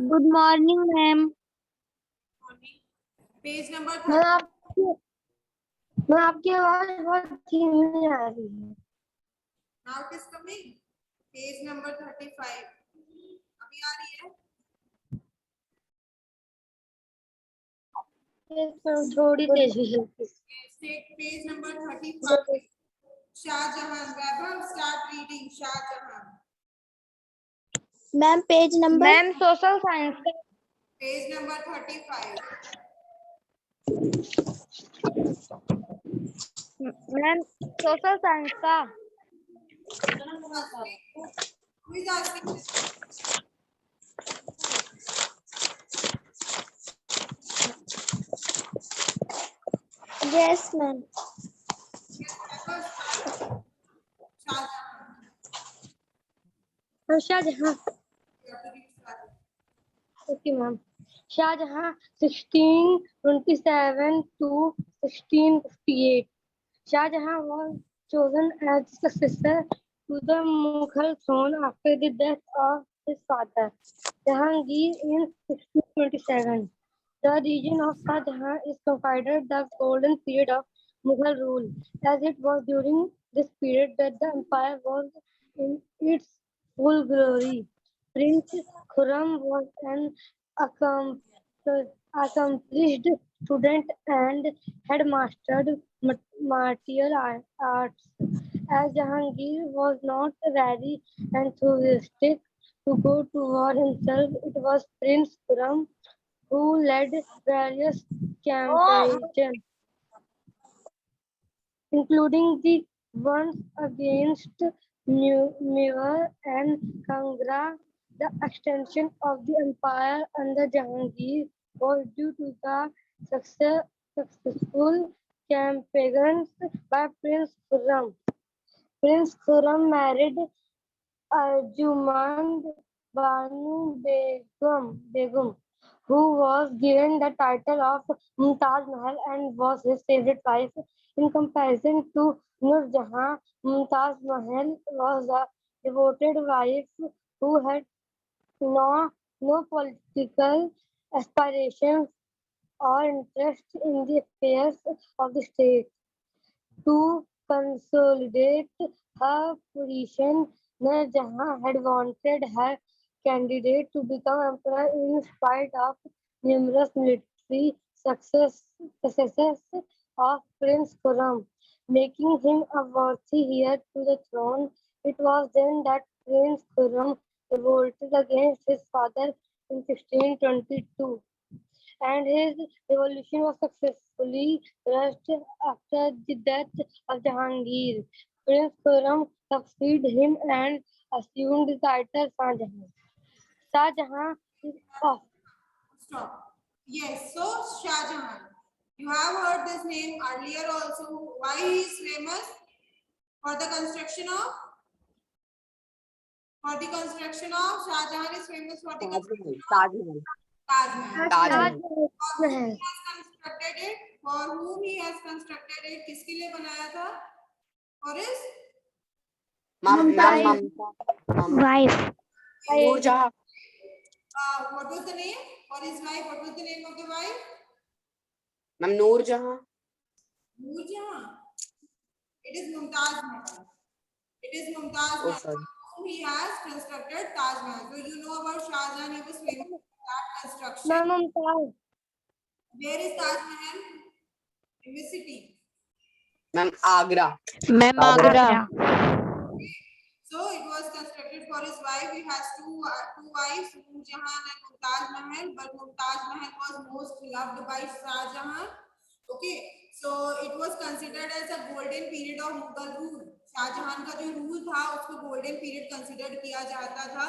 Good morning ma'am. Page number ma'am आपकी आवाज बहुत धीमी आ रही है। Now it is coming. Page number 35 अभी आ रही है। थोड़ी तेजी है। Page number 35 Shahjahan. Vaibhav start reading Shahjahan. Ma'am page number ma'am social science का page number 35 ma'am social science का Who is asking this? Yes ma'am. Shahjahan okay ma'am. Shahjahan 1627 to 1658. Shahjahan was chosen as successor to the Mughal throne after the death of his father, Jahangir, in 1627. The region of Shahjahan is considered the golden period of Mughal rule, as it was during this period that the empire was in its full glory. Prince Khurram was an accomplished student and had mastered martial arts. As Jahangir was not very enthusiastic to go to war himself, it was Prince Khurram who led various campaigns, including the ones against Mewar and Kangra. The extension of the empire under Jahangir was due to the successful campaigns by Prince Khurram. Prince Khurram married Arjumand Banu Begum, who was given the title of Mumtaz Mahal and was his favorite wife. In comparison to Nur Jahan, Mumtaz Mahal was a devoted wife who had no, no political aspirations or interest in the affairs of the state. To consolidate her position, Nur Jahan had wanted her candidate to become emperor in spite of numerous military successes of Prince Khurram, making him a worthy heir to the throne. It was then that Prince Khurram revolted against his father in 1622, and his revolution was successfully crushed after the death of Jahangir. Prince Khurram succeeded him and assumed the title Shahjahan. Shahjahan is of Stop. Yes, so Shahjahan. You have heard this name earlier also. Why he is famous? For the construction of Shahjahan is famous for the construction of Taj Mahal. For whom he has constructed it? For whom he has constructed it? किसके लिए बनाया था? For his wife. Nurjahan. what was the name? For his wife, what was the name of the wife? Ma'am Nurjahan. Nurjahan. It is Mumtaz Mahal. It is Mumtaz Oh, Mahal. sorry. He has constructed Taj Mahal. So you know about Shahjahan. He was famous for that construction. Mumtaz. Where is Taj Mahal? In which city? Ma'am Agra. Ma'am Agra. So it was constructed for his wife. He has two wives, Nurjahan and Mumtaz Mahal. But Mumtaz Mahal was most loved by Shahjahan. Okay, so it was considered as a golden period of Mughal rule. Shahjahan का जो rule था उसको golden period consider किया जाता था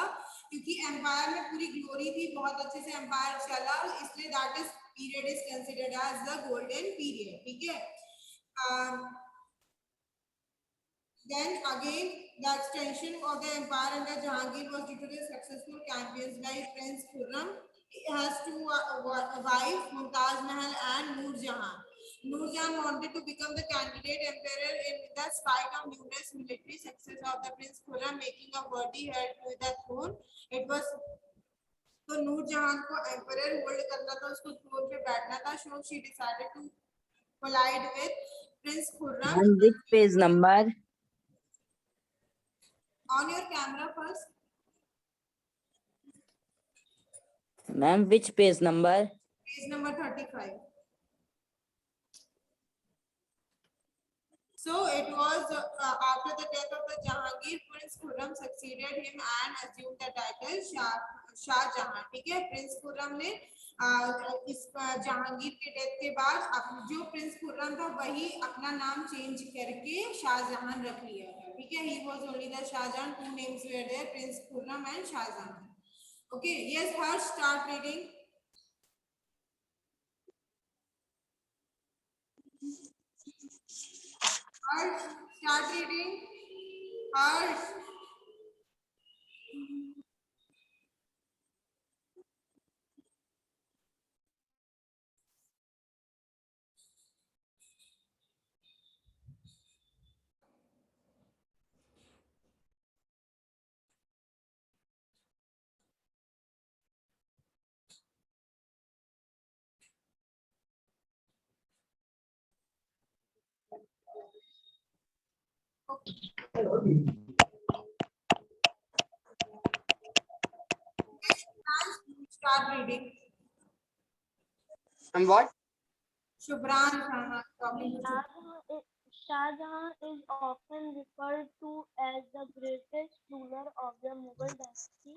क्योंकि empire में पूरी ग्लोरी थी, बहुत अच्छे से एम्पायर चला, इसलिए that is period is considered as the golden period. ठीक है. Then again, the extension of the empire under Jahangir was due to the successful campaigns by Prince Khurram. He has two wives, Mumtaz Mahal and Noor Jahan. Noor Jahan wanted to become the candidate emperor in the spite of numerous military success of the Prince Khurram, making a worthy heir to the throne. It was तो नूरजहां को emperor hold करना था, उसको throne पे बैठना था. So she decided to collide with Prince Khurram. And which page number? On your camera first. Ma'am, which page number? Page number 35. So it was after the death of the Jahangir, Prince Khurram succeeded him and assumed the title Shah Jahan. ठीक है, Prince Khurram ने इस जहांगीर के death के बाद जो Prince Khurram था वही अपना नाम चेंज करके शाहजहां रख लिया था. ठीक है, he was only the Shahjahan. Two names were there, Prince Khurram and Shahjahan. Okay, yes, Harsh, start reading. Harsh, start reading. Harsh. Start reading. And what? Shubhran talking to Shah Jahan is often referred to as the greatest ruler of the Mughal dynasty.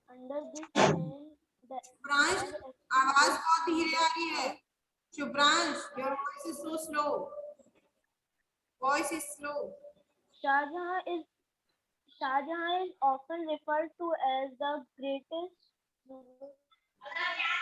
Under this reign, the Shubhransh, आवाज बहुत धीरे आ रही है. Shubhransh, your voice is so slow. Voice is slow. Shah Jahan is often referred to as the greatest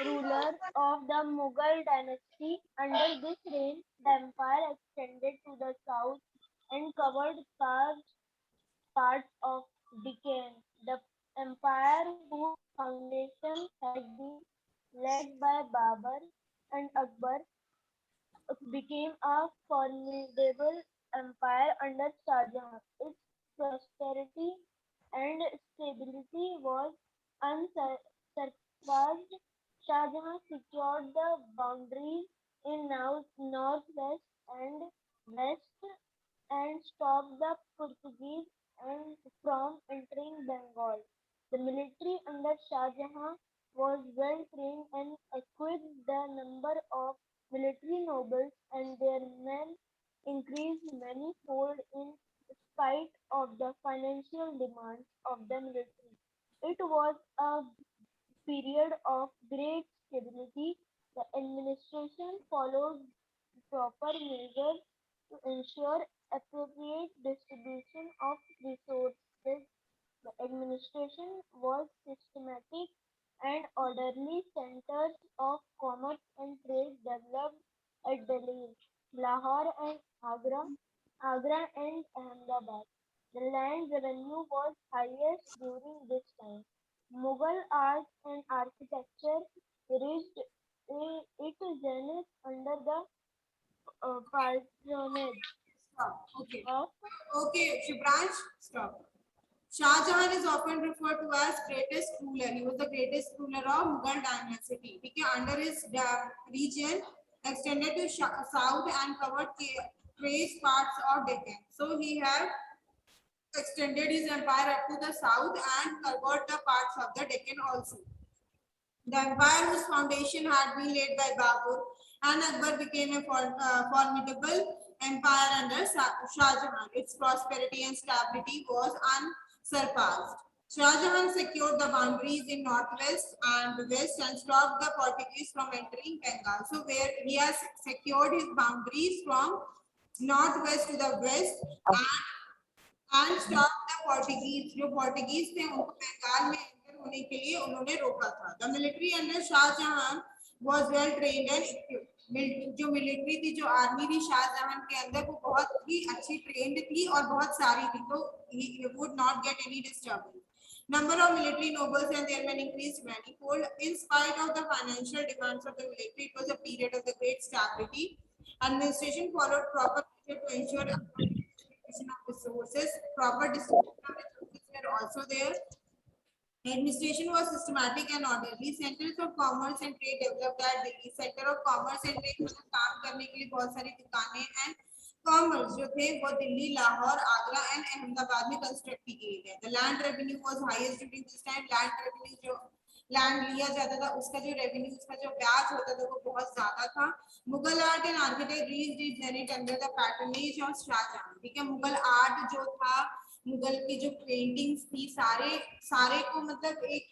ruler of the Mughal dynasty. Under this reign, the empire extended to the south and covered parts of Deccan. The empire, whose foundation had been led by Babur and Akbar, became a formidable empire under Shah Jahan. Its prosperity and stability was unsurpassed. Shah Jahan secured the boundaries in northwest and west and stopped the Portuguese from entering Bengal. The military under Shah Jahan was well trained and equipped. The number of military nobles and their men increased manyfold in spite of the financial demands of the military. It was a period of great stability. The administration followed proper measures to ensure appropriate distribution of resources. The administration was systematic and orderly. Centers of commerce and trade developed at Delhi, Lahore and Agra and Ahmedabad. The land revenue was highest during this time. Mughal art and architecture reached its zenith under the patronage Stop. Okay. of Okay, Shubhransh, stop. Shah Jahan is often referred to as greatest ruler. He was the greatest ruler of Mughal dynasty. Okay, under his region extended to south and covered trace parts of Deccan. So he have extended his empire up to the south and covered the parts of the Deccan also. The empire whose foundation had been laid by Babur and Akbar became a formidable empire under Shah Jahan. Its prosperity and stability was unsurpassed. Shah Jahan secured the boundaries in northwest and west and stopped the Portuguese from entering Bengal. So where he has secured his boundaries from northwest to the west and stopped the Portuguese. जो Portuguese थे उनको बंगाल में enter होने के लिए उन्होंने रोका था. The military under Shah Jahan was well trained and equipped. जो मिलिट्री थी, जो आर्मी थी शाहजहां के अंदर, वो बहुत ही अच्छी ट्रेंड थी और बहुत सारी थी, तो he would not get any disturbance. Number of military nobles and their men increased manifold. In spite of the financial demands of the military, it was a period of the great stability. Administration followed proper measures to ensure distribution of resources. Proper distribution of resources were also there. Administration was systematic and orderly. Centers of commerce and trade developed at Delhi. Center of commerce and trade मतलब काम करने के लिए बहुत सारी दुकानें and commerce जो थे वो दिल्ली, लाहौर, आगरा and अहमदाबाद में कंस्ट्रक्ट किए गए. The land revenue was highest during this time. Land revenue जो लैंड लिया जाता था उसका जो रेवेन्यू उसका जो ब्याज होता था वो बहुत ज्यादा था. Mughal art and architect reached its zenith under the patronage of Shahjahan. ठीक है, मुगल आर्ट जो था, मुगल की जो पेंटिंग्स थी, सारे को मतलब एक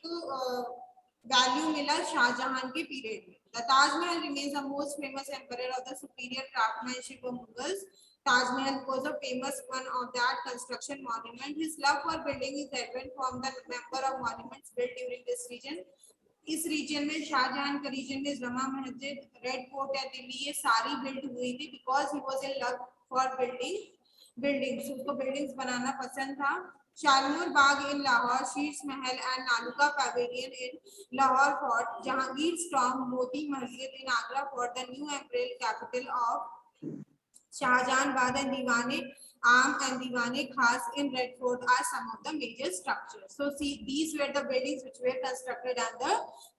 वैल्यू मिला शाहजहां के पीरियड में. The Taj Mahal remains the most famous emperor of the superior craftsmanship of Mughals. Taj Mahal was a famous one of that construction monument. His love for building is evident from the number of monuments built during this region. इस reason में शाहजहां का reason में जमा मस्जिद, red fort है दिल्ली, ये सारी build हुई थी because he was in love for buildings. उसको बिल्डिंग्स बनाना पसंद था. Shalimar Bagh in Lahore, Sheesh Mahal and Naulakha pavilion in Lahore fort, Jahangir स्टॉम, Moti Masjid in Agra fort, the new imperial capital of Shahjahan Bagh and Diwane Am and Diwane Khas in Red Fort are some of the major structures. So see, these were the buildings which were constructed under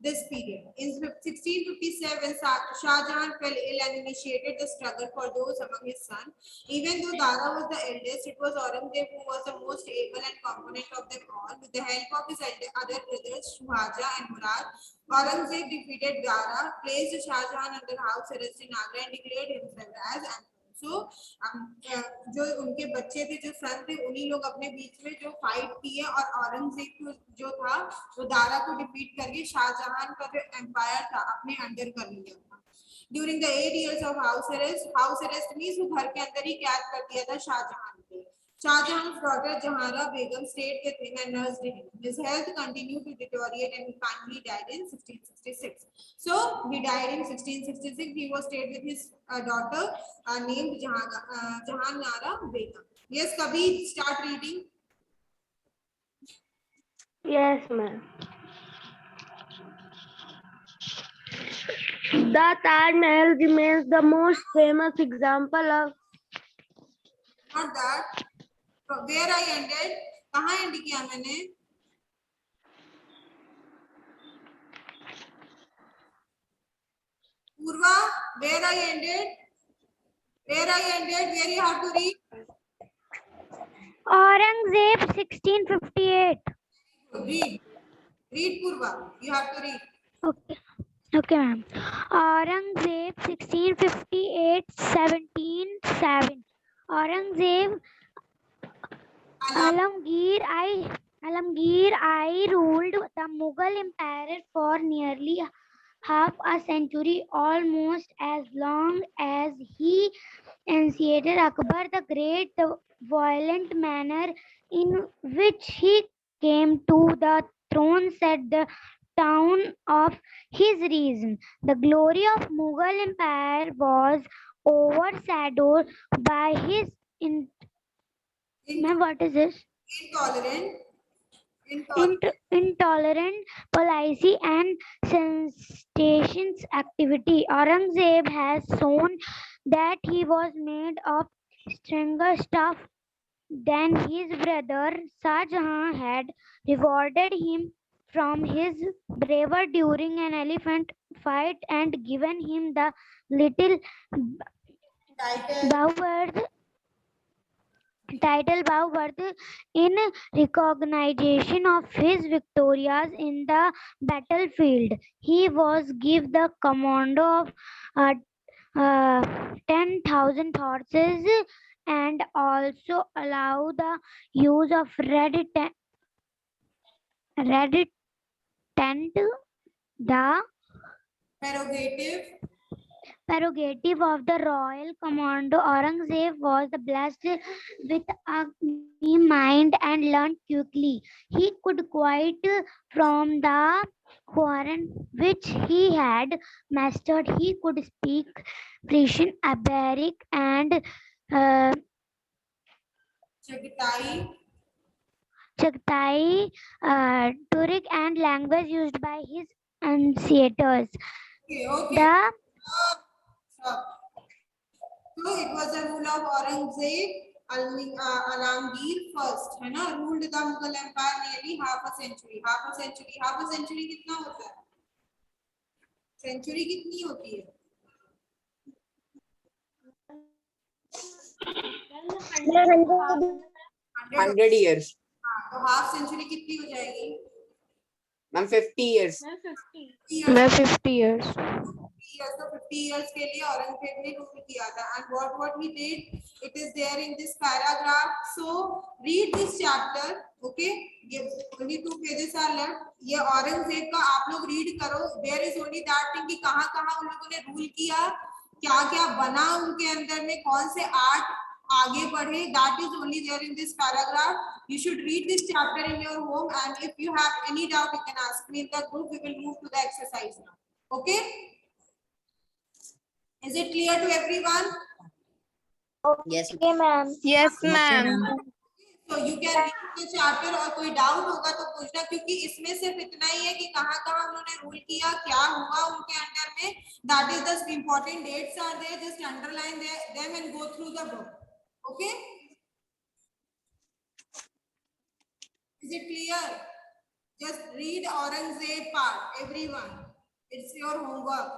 this period. In 1657, Shahjahan fell ill and initiated the struggle for those among his sons. Even though Dara was the eldest, it was Aurangzeb who was the most able and competent of them all. With the help of his other brothers, Shuhaja and Murad, Aurangzeb defeated Dara, placed Shahjahan under house arrest in Agra and declared himself as emperor. So, जो उनके बच्चे थे, जो सन थे, उन्हीं लोग अपने बीच में जो फाइट किए और औरंगजेब जो था वो दारा को डिफीट करके शाहजहां का जो एम्पायर था अपने अंडर कर लिया था. During the 8 years of house arrest means वो घर के अंदर ही कैद कर दिया था शाहजहां को. Shahjahan's daughter Jahara Begum stayed with him and nursed him. His health continued to deteriorate and he finally died in 1666. So he died in 1666. He was stayed with his daughter named Jahanara Begum. Yes, Kabir, start reading. Yes, ma'am. The Taj Mahal remains the most famous example of. Not that. Where I ended? कहाँ and किया मैंने? Purva, where I ended? Where you have to read? Aurangzeb 1658. Read Purva. You have to read. Okay, ma'am. Aurangzeb 1658 1707. Aurangzeb Alamgir I ruled the Mughal Empire for nearly half a century, almost as long as he initiated Akbar the Great. The violent manner in which he came to the throne set the tone of his reign. The glory of Mughal Empire was overshadowed by his Ma'am, what is this? Intolerant policy and sensations activity. Aurangzeb has shown that he was made of stronger stuff than his brother. Shah Jahan had rewarded him from his bravery during an elephant fight and given him the little title Bauworth in recognition of his victories in the battlefield. He was given the command of 10,000 horses and also allowed the use of red tent, the prerogative of the royal commando. Aurangzeb was blessed with a mind and learned quickly. He could quite from the Quran which he had mastered. He could speak Persian, Arabic, and Chagatai, Turkic, and language used by his ancestors. So it was a rule of Aurangzeb Alamgir first, है ना, ruled the Mughal Empire nearly half a century. Half a century कितना होता है? Century कितनी होती है? 100 years. हाँ, तो हाफ सेंचुरी कितनी हो जाएगी? Ma'am 50 years. मैं 50 years. तो 50 years के लिए औरंगजेब ने रूल किया था. And what he did, it is there in this paragraph. So read this chapter. Okay, ये only 2 pages are left. ये औरंगजेब का आप लोग रीड करो. There is only that thing कि कहाँ कहाँ उन लोगों ने रूल किया, क्या क्या बना उनके अंदर में, कौन से आर्ट आगे बढ़े. That is only there in this paragraph. You should read this chapter in your home, and if you have any doubt, you can ask me in the group. We will move to the exercise now. Okay? Is it clear to everyone? Yes. Okay, ma'am. Yes, ma'am. So you can read the chapter. और कोई doubt होगा तो पूछना, क्योंकि इसमें सिर्फ इतना ही है कि कहाँ कहाँ उन्होंने रूल किया, क्या हुआ उनके अंडर में. That is the important dates are there. Just underline them and go through the book. Okay? Is it clear? Just read Aurangzeb part, everyone. It's your homework.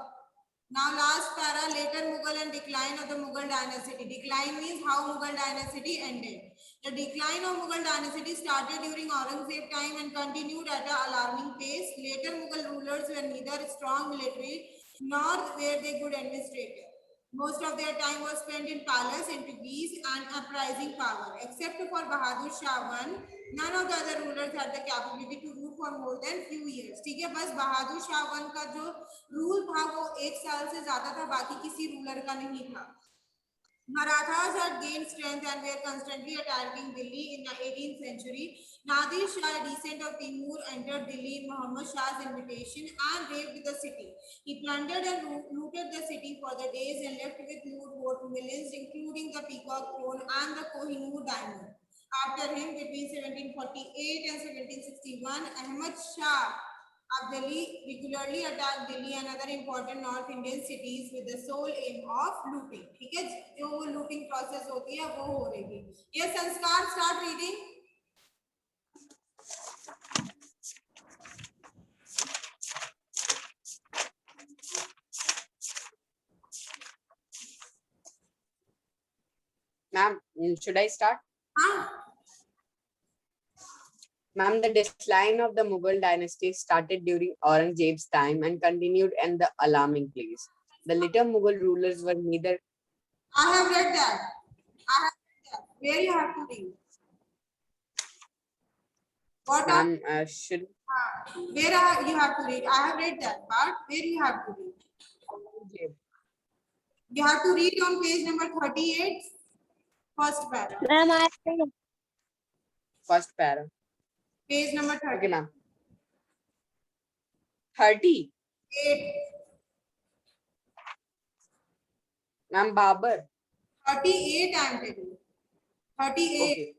Now last para, later Mughal and decline of the Mughal dynasty. Decline means how Mughal dynasty ended. The decline of Mughal dynasty started during Aurangzeb time and continued at an alarming pace. Later Mughal rulers were neither strong military nor were they good administrators. Most of their time was spent in palace, intrigues and uprising power. Except for Bahadur Shah I, none of the other rulers had the capability to rule for more than few years. ठीक है, बस Bahadur Shah I का जो rule था वो 1 साल से ज्यादा था, बाकी किसी रूलर का नहीं था. Marathas had gained strength and were constantly attacking Delhi in the 18th century. Nadir Shah, a descendant of Timur, entered Delhi in Muhammad Shah's invitation and ravaged the city. He plundered and looted the city for the days and left with loot worth millions, including the Peacock Throne and the Kohinoor Diamond. After him, between 1748 and 1761, Ahmad Shah of Delhi regularly attacked Delhi and other important North Indian cities with the sole aim of looting. ठीक है, जो वो looting process होती है वो हो रही थी. ये संस्कार, start reading. Ma'am, should I start? हाँ. Ma'am, the decline of the Mughal dynasty started during Aurangzeb's time and continued in the alarming place. The later Mughal rulers were neither. I have read that. Where you have to read? What? Ma'am, should. Where you have to read? I have read that part. Where you have to read? Aurangzeb. You have to read on page number 38, first paragraph. Ma'am, I think First para. Page number 30. Okay, ma'am. 30. 8. Ma'am, Babur. 38 I am telling you. 38. Okay.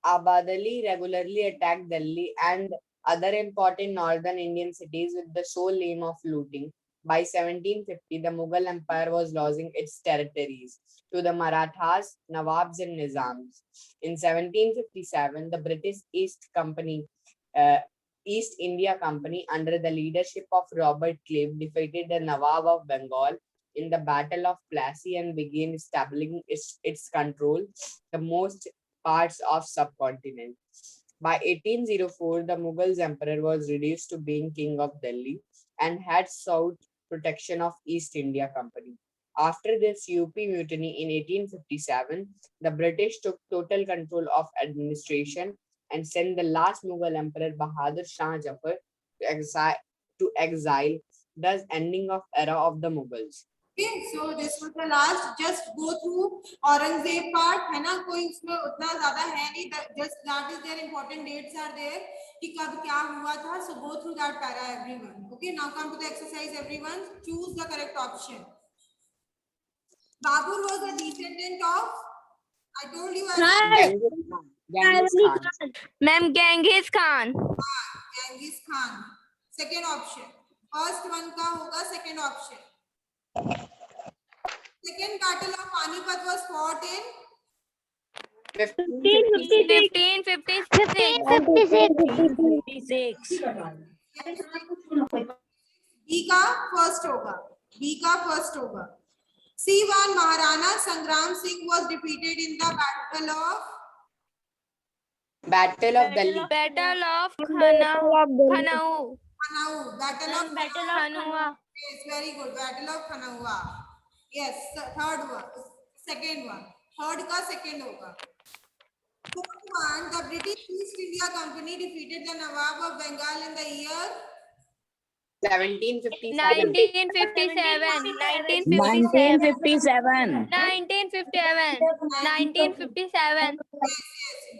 Abadali regularly attacked Delhi and other important northern Indian cities with the sole aim of looting. By 1750, the Mughal Empire was losing its territories to the Marathas, Nawabs, and Nizams. In 1757, the British East India Company, under the leadership of Robert Clive, defeated the Nawab of Bengal in the Battle of Plassey and began establishing its control the most parts of subcontinent. By 1804, the Mughals emperor was reduced to being king of Delhi and had sought protection of East India Company. After this UP mutiny in 1857, the British took total control of administration and sent the last Mughal emperor Bahadur Shah Jafar to exile, thus ending of era of the Mughals. Okay, so this was the last. Just go through Aurangzeb part, है ना, कोई उसमें उतना ज़्यादा है नहीं. Just that is there, important dates are there कि कब क्या हुआ था. So go through that para, everyone. Okay, now come to the exercise, everyone. Choose the correct option. Babur was a descendant of. I told you. Genghis Khan. Ma'am, Genghis Khan. Genghis Khan. Second option. First one का होगा second option. second battle of Panipat was fought in 1556. 56. B का first होगा, B का first होगा. C1 Maharana Sangram Singh was defeated in the battle of Delhi. Battle of Khanau. Khanau. Battle of Khanua. Yes, very good. Battle of Khanau. Yes, third one, second one. Third का second होगा. Fourth one, the British East India Company defeated the Nawab of Bengal in the year 1757. 1957. 1957. 1957.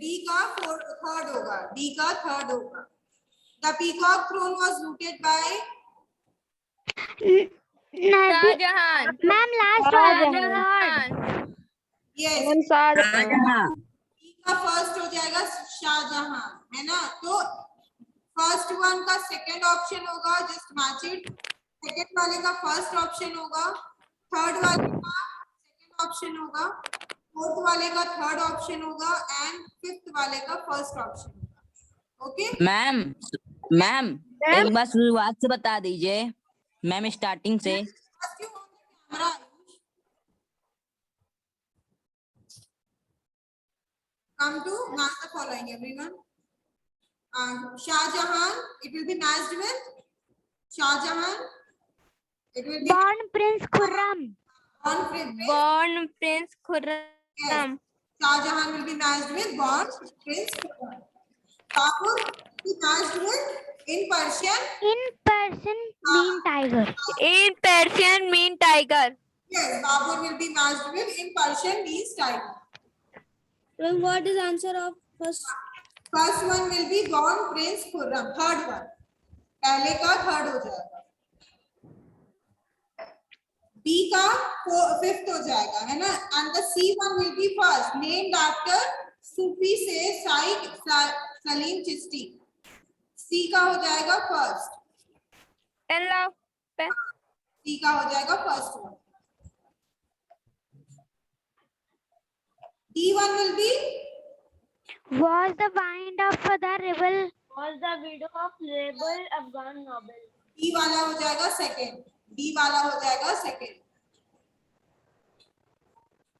D का third होगा. D का third होगा. The Peacock throne was looted by Shahjahan. Ma'am last Shahjahan. yes. Shahjahan. D का first हो जाएगा शाहजहां, है ना. तो फर्स्ट वन का सेकंड ऑप्शन होगा, जस्ट मैच इट. सेकंड वाले का फर्स्ट ऑप्शन होगा, थर्ड वाले का सेकंड ऑप्शन होगा, फोर्थ वाले का थर्ड ऑप्शन होगा एंड फिफ्थ वाले का फर्स्ट ऑप्शन होगा. ओके मैम एक बार शुरुआत से बता दीजिए मैम, स्टार्टिंग से. Camera. Come to match the following, everyone. Shahjahan, it will be matched with Shahjahan. It will be born Prince Khurram. Born Prince Khurram. Yes. Shahjahan will be matched with born Prince Khurram. Babur will be matched with in Persian. In person mean tiger. In Persian mean tiger. Yes, Babur will be matched with in Persian means tiger. Well, what is answer of first? First one will be born Prince Khurram. Third one. पहले का third हो जाएगा. B का fifth हो जाएगा, है ना. And the C1 will be first, named after Sufi से Shaikh Salim Chishti. C का हो जाएगा फर्स्ट. Hello. C का हो जाएगा first one. D1 will be Was the wind of the rebel? Was the widow of rebel Afghan noble? D वाला हो जाएगा सेकेंड. D वाला हो जाएगा सेकेंड.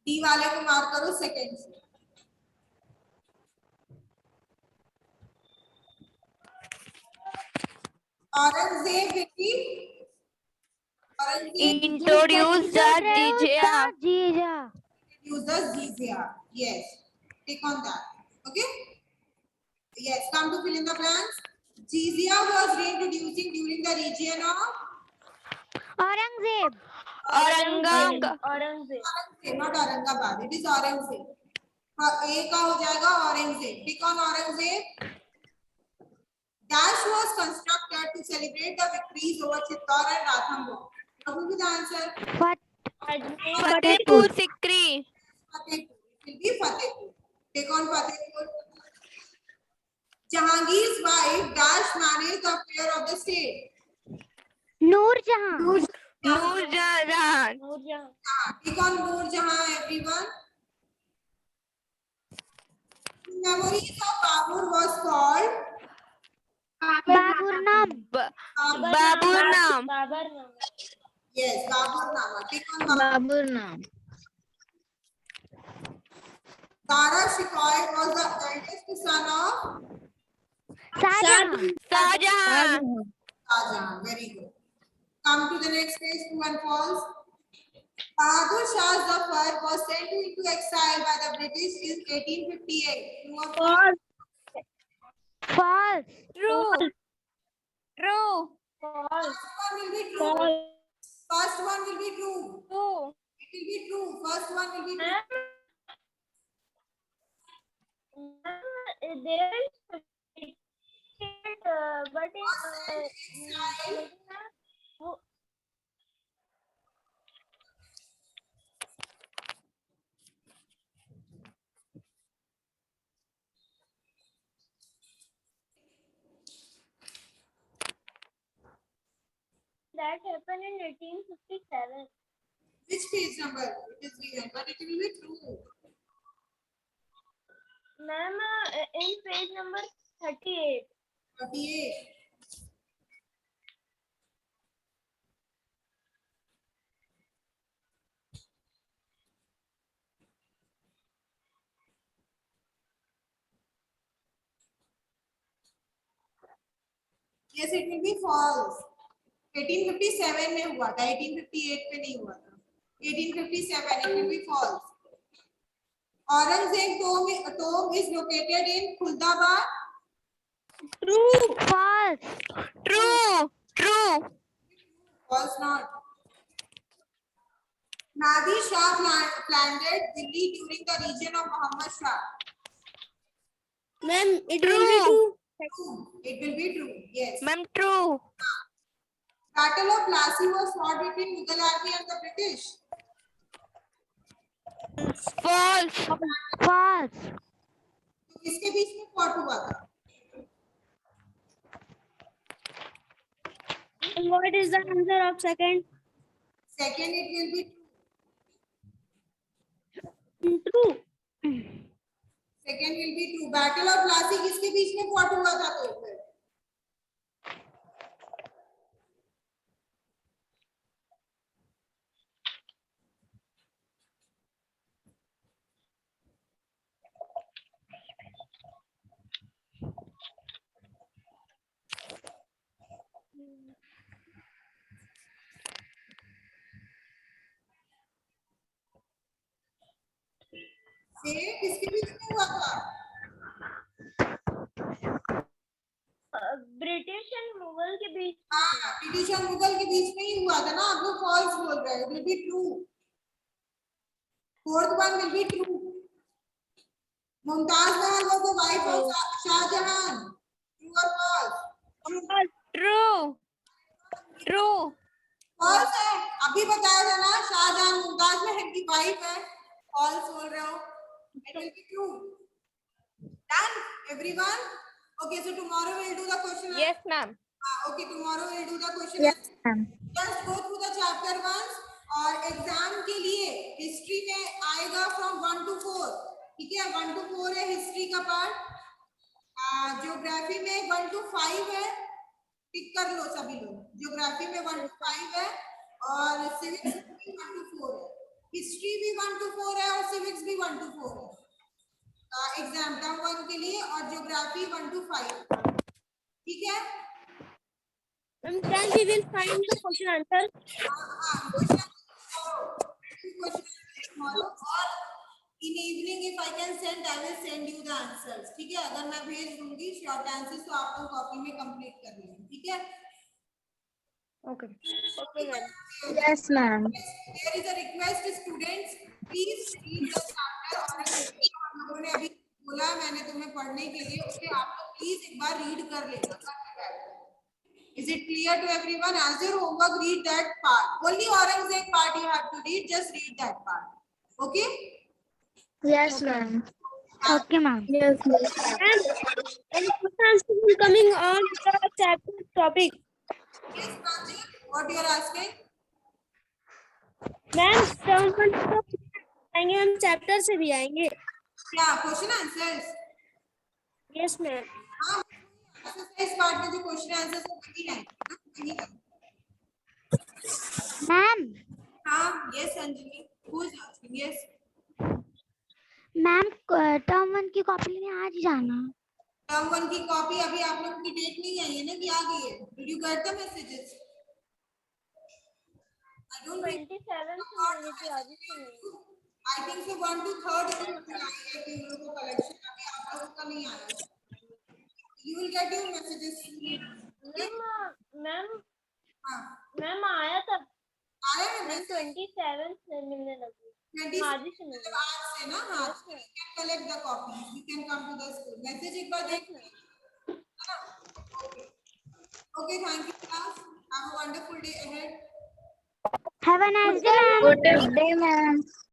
D वाले को मार्क करो सेकेंड से. Aurangzeb Introduce the jizya. use the jizya. Yes, take on that. Okay. Yes, come to fill in the blanks. Jizya was reintroducing during the region of Aurangzeb. Aurangzeb. Aurangzeb, not Aurangabad. It is Aurangzeb. A का हो जाएगा Aurangzeb. Pick on Aurangzeb. Dash was constructed to celebrate the victories over Chittor and Ranthambore. What will be the answer? Fatehpur Sikri. Fatehpur. It will be Fatehpur. Take on Fatehpur. Jahangir's wife Dash managed the affair of the state. Noor Jahan. Nurjahan. Take on Noor Jahan, everyone. Memories of Babur was called Baburnam. Baburnam. yes, Baburnama. Take on Baburnam. Dara Shikoy was the eldest son of Shahjahan. Shahjahan. Shahjahan. Very good. Come to the next page, true and false. Bahadur Shah Zafar was sent into exile by the British in 1858. True or false? False. True. True. First one will be true. First one will be true. True. It will be true. First one will be true. That happened in 1857. Which page number it is given? But it will be true. Ma'am, in page number 38. 38. Yes, it will be false. 1857 में हुआ था, 1858 में नहीं हुआ था. 1857, it will be false. Aurangzeb tomb is located in Khuldabaad. True. False. True. True. False not. Nadir Shah planted Delhi during the region of Muhammad Shah. Ma'am, it will be true. It will be true. Yes. Ma'am, true. Battle of Plassey was fought between Mughal army and the British. False. False. तो किसके बीच में fought हुआ था? What is the answer of second? Second, it will be True. second will be true. Battle of Plassey किसके बीच में fought हुआ था तो फिर? किसके बीच में हुआ था? ब्रिटिश एंड मुगल के बीच. हाँ, ब्रिटिश और मुगल के बीच में ही हुआ था ना. आप लोग फॉल्स बोल रहे हो. Will be true. Fourth one will be true. Mumtaz Mahal was the wife of Shah Jahan. True or false? True. True. False है. अभी बताया था ना, शाहजहां मुमताज महल की वाइफ है. False बोल रहे हो. It will be true. Done, everyone? Okay, so tomorrow we'll do the question. Yes, ma'am. Okay, tomorrow we'll do the question. Yes, ma'am. Just go through the chapter once. और exam के लिए history में आएगा from 1 to 4. ठीक है, 1 to 4 है history का part. Geography में 1 to 5 है. टिक कर लो सभी लोग. ज्योग्राफी में 1 to 5 है और सिविक्स भी 1 to 4 है. हिस्ट्री भी 1 to 4 है और सिविक्स भी 1 to 4 है. एग्जाम टर्म 1 के लिए और ज्योग्राफी 1 to 5. ठीक है. Then we will find the question answer. tomorrow or in evening if I can send, I will send you the answers. ठीक है, अगर मैं भेज दूंगी short answers तो आप लोग कॉपी में कंप्लीट कर लेंगे. ठीक है. Okay. Okay, ma'am. Yes, ma'am. There is a request, students, please read the chapter. और हम लोगों ने अभी बोला मैंने तुम्हें पढ़ने के लिए, उसे आप लोग प्लीज एक बार रीड कर लेना. Is it clear to everyone? As your homework, read that part. Only Aurangzeb part you have to read. Just read that part. Okay? Yes, ma'am. Okay, ma'am. Yes, ma'am. And question answer will coming on the chapter topic. Yes, Pranjit. What you are asking? Ma'am term 1 आएंगे, हम chapter से भी आएंगे. क्या question answers? Yes, ma'am. हाँ. इस part में जो क्वेश्चन आंसर्स है वही है. Ma'am, हाँ. Yes, Anjali. Who is asking? Yes. ma'am, term 1 की कॉपी लेने आज ही जाना. टर्म 1 की कॉपी अभी आप लोगों की डेट नहीं आई है ना कि आ गई है. Did you get the messages? I don't think. 27 से मिलने की आज ही नहीं. I think so 1 to 3rd को आई है कि उन लोगों को कलेक्शन अभी आप लोगों का नहीं आया. You will get your messages soon. Ma'am हाँ. मैम आया था. आया है मैम 27 से मिलने लगी. 20 आज ही से मिलने. आज से ना. हाँ. You can collect the copies. You can come to the school. Message एक बार देख लो. है ना? Okay. Okay. Thank you class. Have a wonderful day ahead. Have a nice day, ma'am. Good day, ma'am.